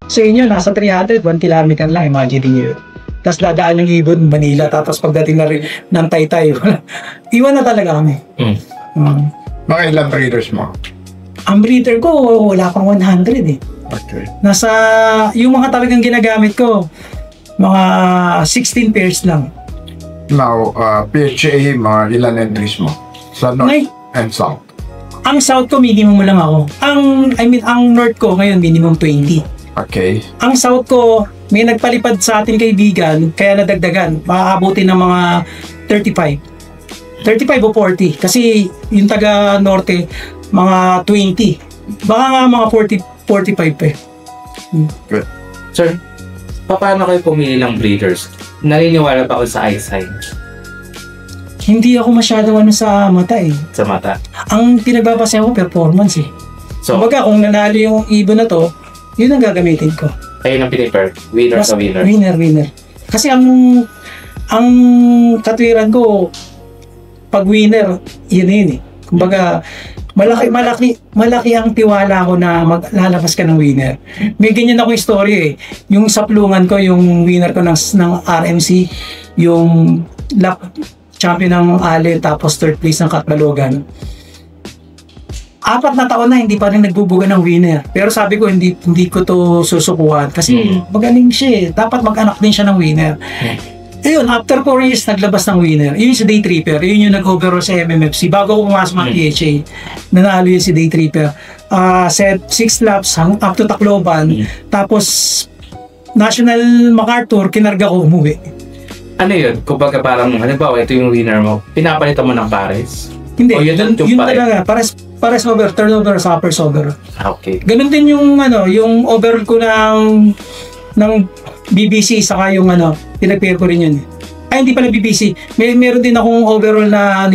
Sa inyo, nasa 300, 1 kilometer lang, imagine nyo. Tapos dadaan yung ibon, Manila, tapos pagdating na rin ng Taytay, iwan na talaga kami. Mga ilang breeders mo? Ang breeder ko, wala pang 100 eh. Okay. Nasa, yung mga talagang ginagamit ko, mga 16 pairs lang. Now, PHA, mga ilan entries mo? Sa North and South? Ang South ko, minimum lang ako. Ang North ko ngayon, minimum 20. Okay. Ang South ko, may nagpalipad sa ating kaibigan, kaya nadagdagan. Makakabuti ng mga 35. 35 o 40. Kasi yung taga Norte, mga 20. Baka nga mga 40, 45 pa eh. Good. Sir, paano kayo pumili ng breeders? Naniniwala pa ako sa eyesight. Hindi ako masyado sa mata eh. Sa mata. Ang pinagbabasa ko, performance eh. So, Kumbaga, kung nanalo yung ibon na to, yun ang gagamitin ko. kayo ng piniper. Winner sa winner. Winner. Kasi ang katwiran ko, pag winner, yun eh. Kumbaga, malaki ang tiwala ko na maglalabas ka ng winner. May ganyan ako yung story eh. Yung saplungan ko, yung winner ko ng RMC, yung champion ng Ale, tapos third place ng Katbalogan. 4 na taon na hindi pa rin nagbubuga ng winner. Pero sabi ko hindi ko to susukuhan kasi magaling siya eh. Dapat mag-anak din siya ng winner. Ayun, after 4 years naglabas ng winner. Yun si Day Tripper. Yun yung nag-overall sa MMFC. Bago ako pumasok ng PHA, nanalo yun si Day Tripper. Set 6 laps up to Tacloban. Tapos National MacArthur, kinarga ko umuwi. Ano yun? Kumbaga parang, halimbawa, ito yung winner mo. Pinapalitan mo ng pares? Hindi, O, yun talaga. Pares over, turnover sa uppers over. Okay. Ganun din yung yung overall ko ng BBC saka yung pinag-pair ko rin yun. Ay, hindi pala BBC. Meron din akong overall na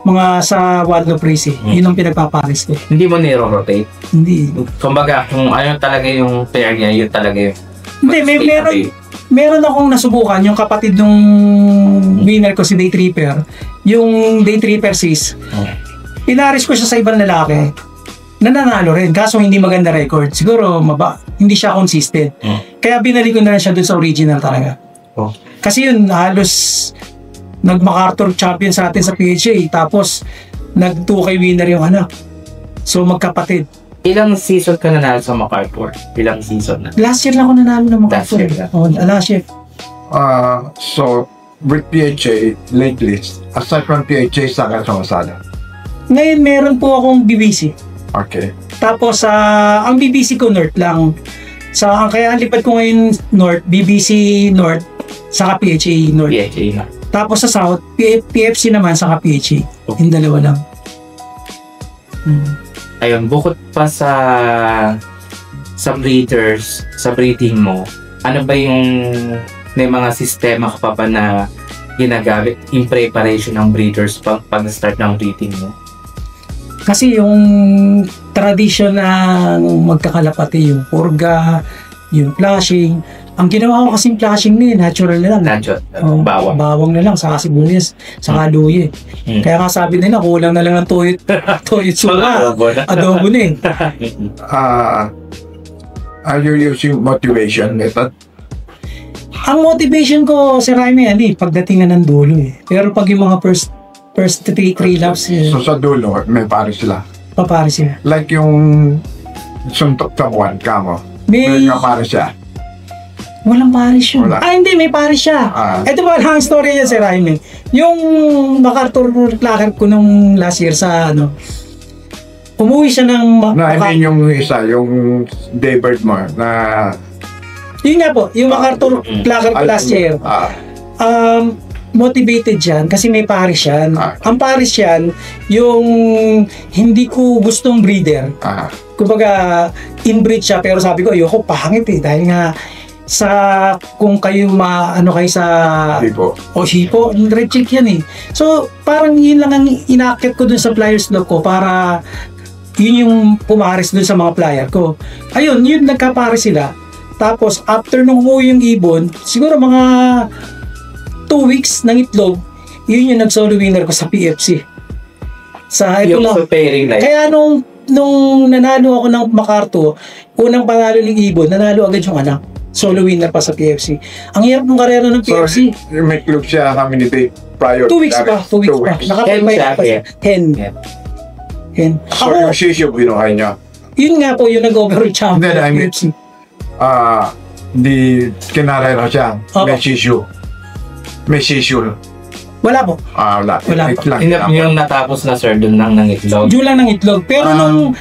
mga sa Wadlow Race eh. Yun ang pinagpapares ko. Hindi mo niro-rotate? Hindi. Kumbaga, kung ano talaga yung pair niya, yun talaga yung... Hindi, meron akong nasubukan, yung kapatid nung winner ko si Day Tripper, yung Day Tripper sis. Pinaris ko siya sa ibang lalaki. Nananalo rin, kaso hindi maganda record. Siguro hindi siya consistent. Kaya binalik ko na lang siya dun sa original talaga. Kasi yun, halos nag-MacArthur champion sa atin sa PHA, tapos nag-2K winner yung anak. So magkapatid. Ilang season ka nanalo sa MacArthur? Ilang season na? Last year lang ako nanalo ng MacArthur. Last year. So, with PHA, lately, aside from PHA, saan ka sumasala? Ngayon, meron po akong BBC. Okay. Tapos, ang BBC ko North lang. Kaya ang lipad ko ngayon North, BBC North, saka PHA North. PHA na. Tapos sa South, PFC naman, saka PHA. Yung dalawa lang. Ayun, bukod pa sa breeders, sa breeding mo, ano ba yung may mga sistema ka pa na ginagamit in preparation ng breeders pag start ng breeding mo? Kasi yung tradition na magkakalapati, yung purga, yung flashing, ang ginawa ko kasing flashing natural na lang. Natural, bawang. Bawang na lang, saka sibuyas, saka luya. Kaya nga sabi nila, kulang na lang ng toyot suka. Adobo na eh. Are you using motivation method? Ang motivation ko, Sir Jaime, pagdating na ng dulo eh. Pero pag yung mga first 3 laps, So sa dulo, may pare sila? papare sila. Like yung suntok sa buwan, kamo? May pare siya? walang pares yun. Wala. Hindi, may pares siya. Ito ba lang ang story niya, Sir Jaime. Yung MacArthur Clacker ko nung last year sa umuwi siya ng... I mean yung isa, yung Daybird mo, na... Yun nga po, yung MacArthur Clacker ko last year. Motivated yan kasi may pares yan. Ang pares yan, yung hindi ko gustong breeder. Kumbaga, inbreed siya, pero sabi ko, ayoko, pangit eh. Dahil nga, kung kayo kayo sa Hipo, red check yan eh. So, parang yun lang ang inaakit ko dun sa flyers log ko para yun yung pumares dun sa mga flyer ko. Ayun, yun nagkapares sila. Tapos, after nung umuwi yung ibon, siguro mga 2 weeks ng itlog, yun yung nag-solo winner ko sa PFC. Sa ito yung lang. pairing like. Kaya nung nung nanalo ako ng MacArthur, unang panalo ng Ibon, nanalo agad yung anak. Solo winner pa sa PFC. Ang hirap ng karera ng PFC. So, may club siya how many days prior? 2 weeks pa. 2 weeks pa. Nakapagpay pa siya. 10. So, yung shisho, binuhay niya. Yun nga po, yung nag-overall champion Then, ng PFC. Di kinarera siya. May shisho. May shisho. Wala po. Wala. Wala pa. Yung natapos na sir, doon lang ng itlog. Yun lang ng itlog. Pero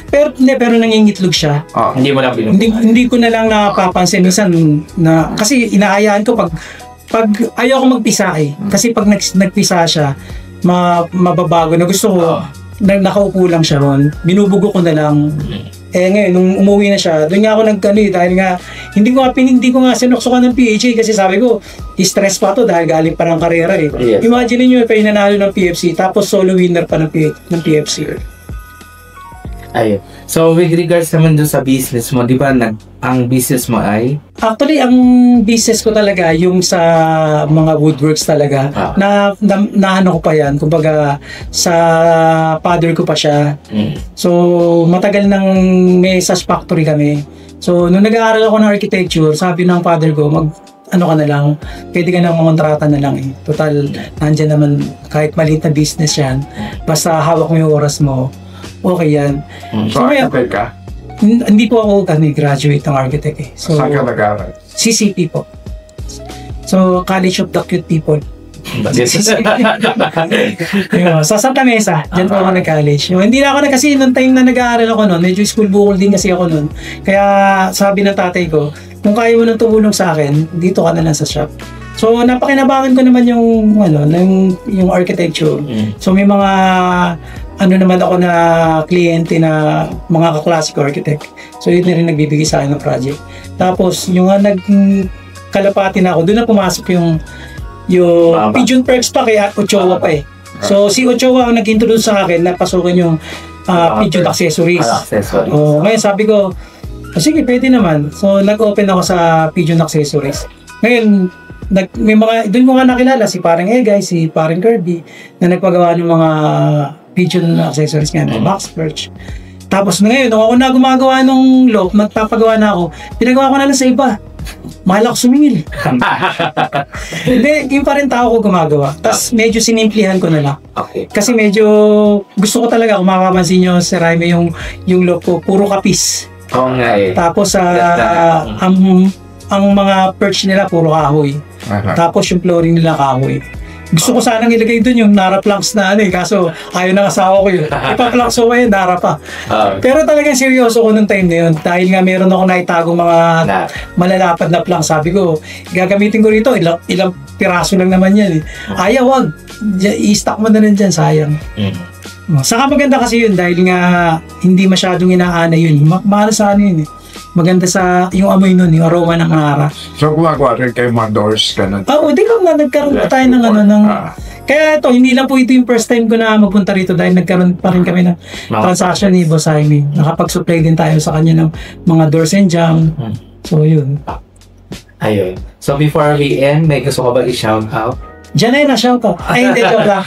pero nangingitlog siya. Hindi mo lang Hindi ko na lang napapansin minsan na kasi inaayaan ko pag ayaw ko magpisa eh. Kasi pag nagpisa siya, mababago na gusto ko nakaupo lang siya ron. Binubugo ko na lang. Ngayon, nung umuwi na siya, doon nga ako dahil nga, hindi ko nga sinuksukan ng PHA kasi sabi ko, stress pa to dahil galing pa ng karera eh. Yes. Imagine niyo pa yung nanalo ng PFC, tapos solo winner pa ng PFC. Ayun. So, with regards naman dun sa business mo, di ba, ang business mo ay? Actually, ang business ko talaga, yung sa mga woodworks talaga, na ano ko pa yan, kumbaga, sa father ko pa siya. So, matagal nang may SAS factory kami. So, nung nag-aaral ako ng architecture, sabi ng father ko, ano ka na lang, pwede ka na kontrata na lang eh. Total, nandyan naman, kahit maliit na business yan, basta hawak mo yung oras mo, okay yan. So, architect ka? Hindi po ako graduate ng architect eh. So, saan ka nag-aaral? CCP po. So, College of the Cute People. Sa Santa Mesa, dyan po ako nag-college. Hindi na ako kasi nung time na nag-aaral ako noon, medyo school bukol din kasi ako noon. Kaya sabi ng tatay ko, kung kaya mo nang tumulong sa akin, dito ka na lang sa shop. So, napakinabangan ko naman yung architecture. So, may mga naman ako na kliyente na mga kaklase ko architect. So, yun na rin nagbibigay sa akin ng project. Tapos, yung nagkalapati na ako, doon na pumasok yung Pigeon Perks pa kaya Ochoa pa eh. So, si Ochoa ang nag-introduce sa akin na pasukin yung Pigeon Accessories. Ngayon, sabi ko, sige, pwede naman. So, nag-open ako sa Pigeon Accessories. Ngayon, doon ko nga nakilala si parang Egay, si parang Kirby, na nagpagawa ng mga pigeon accessories nga, box perch. Tapos ngayon, nung ako na gumagawa ng lock, magpapagawa na ako, pinagawa ko na lang sa iba. Mahal ako sumingil. Hindi, yung pa rin tao ko gumagawa. Tapos medyo sinimplihan ko na lang. Okay. Kasi medyo gusto ko talaga, kung makapansin nyo sa Raime yung lock ko, puro kapis. Oo nga eh. Tapos ang mga perch nila puro kahoy. Tapos yung flooring nila kahoy. Gusto ko sanang ilagay doon yung Nara planks na kaso ayaw ng asawa ko yun. Ipa-planks ko yun, Nara pa. Pero talagang seryoso ko nung time na yun. Dahil nga meron ako naitagong mga malalapad na planks. Sabi ko, gagamitin ko rito, ilang piraso lang naman yan. Ayaw, wag. I-stock mo na rin dyan, sayang. Saka maganda kasi yun dahil nga hindi masyadong inaana yun. Mahal sa ano yun Maganda sa yung amoy nun, yung aroma ng Nara. So, gumagawa rin kayo mga doors, ganun? Oo, di ko na nagkaroon pa tayo ng Kaya ito, hindi lang po ito yung first time ko na magpunta rito dahil nagkaroon pa rin kami ng transaction ni Boss Jaime. Nakapag-supply din tayo sa kanya ng mga doors and jam. So, yun. Ayun. So, before we end, may gusto ko ba i-shout out? Diyan na shoutout. Ay, hindi, joke lang.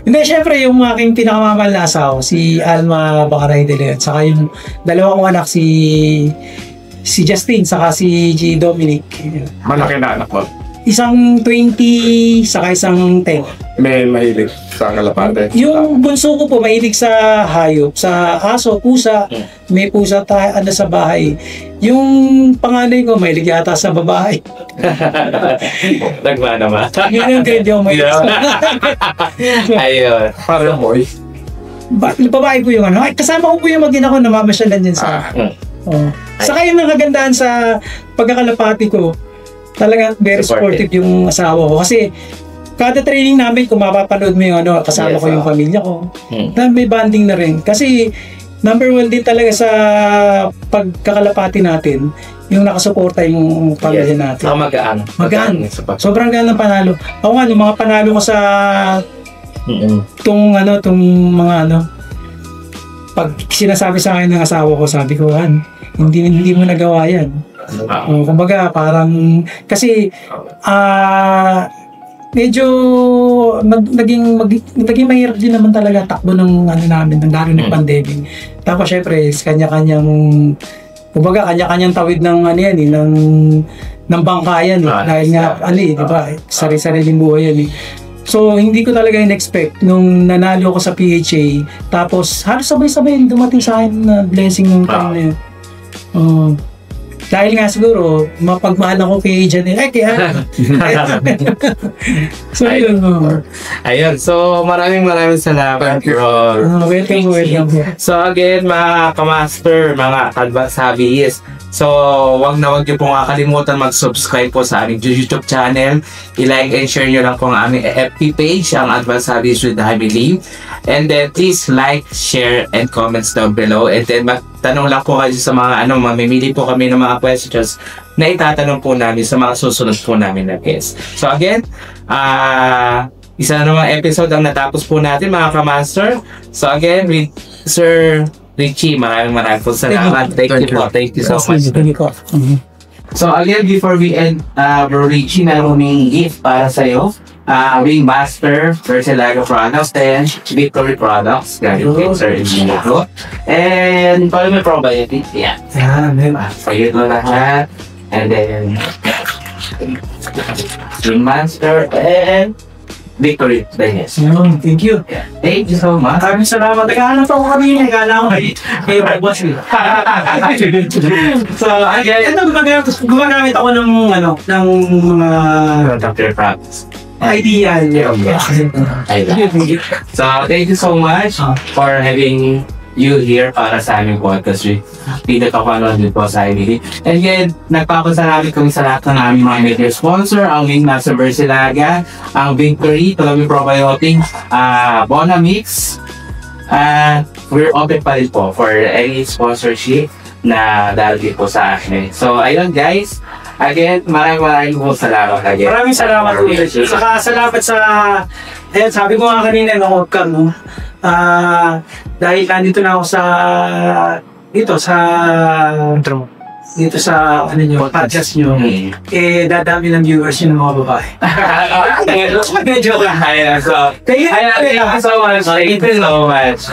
Hindi, syempre, yung aking pinakamamahal na asawa, si Alma Bacaray de Leon, saka yung dalawa kong anak, si Justin, saka si G. Dominic. Malaki na anak mo? Isang 20, saka isang 10. May mahilig sa kalapate? Yung bunso ko po, mahilig sa hayop, sa aso, pusa. May pusa sa bahay. Yung panganay ko, mahilig yata sa babae. Nagmana ba? Yun yung grade yung may Ayun. Parang boy? Babae po yung Ay, kasama ko po yung mag-ina ko, namamasyalan dyan sa... Saka yung nakagandahan sa pagkakalapati ko, talagang very supportive yung asawa ko. Kasi kada training namin, kung mapapanood mo yung kasama ko yung pamilya ko, na may bonding na rin. Kasi number one din talaga sa pagkakalapati natin, yung nakasuporta yung pamilya natin. Magaan. Magaan. Sobrang gaan ng panalo. Ako nga, yung mga panalo ko sa tong mga pag sinasabi sa akin ng asawa ko, sabi ko, hindi mo nagawa yan. Kumbaga, parang, kasi, medyo naging mahirap din naman talaga takbo ng ano namin, ng lalo ng pandemic. Tapos syempre, kanya-kanyang tawid ng ano yan ng bangkayan dahil nga di ba? Sari-sariling buhay yan So, hindi ko talaga in-expect nung nanalo ko sa PHA. Tapos, halos sabay-sabay dumating sa akin na blessing ng time na yun. Dahil nga siguro, mapagmahal ako kay Janelle. So, yun. Ayun. So, maraming salamat, bro. Welcome. So, again, mga kamaster, mga Advanced Hobbyist. So, wag niyo pong kakalimutan mag-subscribe po sa aming YouTube channel. I-like and share nyo lang po ang aming FB page, ang Advanced Hobbyist with Jaime Lim. And then, please like, share, and comments down below. And then, magtanong lang po kayo sa mga mamimili po kami ng mga questions na itatanong po namin sa mga susunod po namin na guests. So, again, isa na namang episode ang natapos po natin, mga kamaster. So, again, with Sir Richie, maraming po salamat. Thank you so much. So again, before we end, Bro Richie, meron may gift para sa'yo. Ringmaster, Versilaga Products, and Victory Products. Galing kay Sir Richie. And Polymer Probiotic. Yeah. For you to lahat. And then Ringmaster and Victory Dines. Thank you. Yeah. Thank you so much. Maraming salamat. Naghahanap ako kami. Naghahanap ako kay boss. So, again, gumagamit ako ng mga Dr. Practice. idea. So, thank you so much for having you here para sa aming podcast. Pinagkakanood din po sa IBD. And again, nagpapasalamat kami sa lahat ng aming mga major sponsor, ang Ringmaster Versilaga, ang Victory, Polymer Probiotic, Bonamix, we're open pa rin po for any sponsorship na dahil po sa akin. So, ayun guys, again, maraming po salamat again. Maraming salamat ulit. Saka salamat sa, ayan, sabi ko nga kanina, dahil nandito na ako dito sa podcast nyo, dadami ng viewers yun ng mga babae. Joke lang. Thank you so much.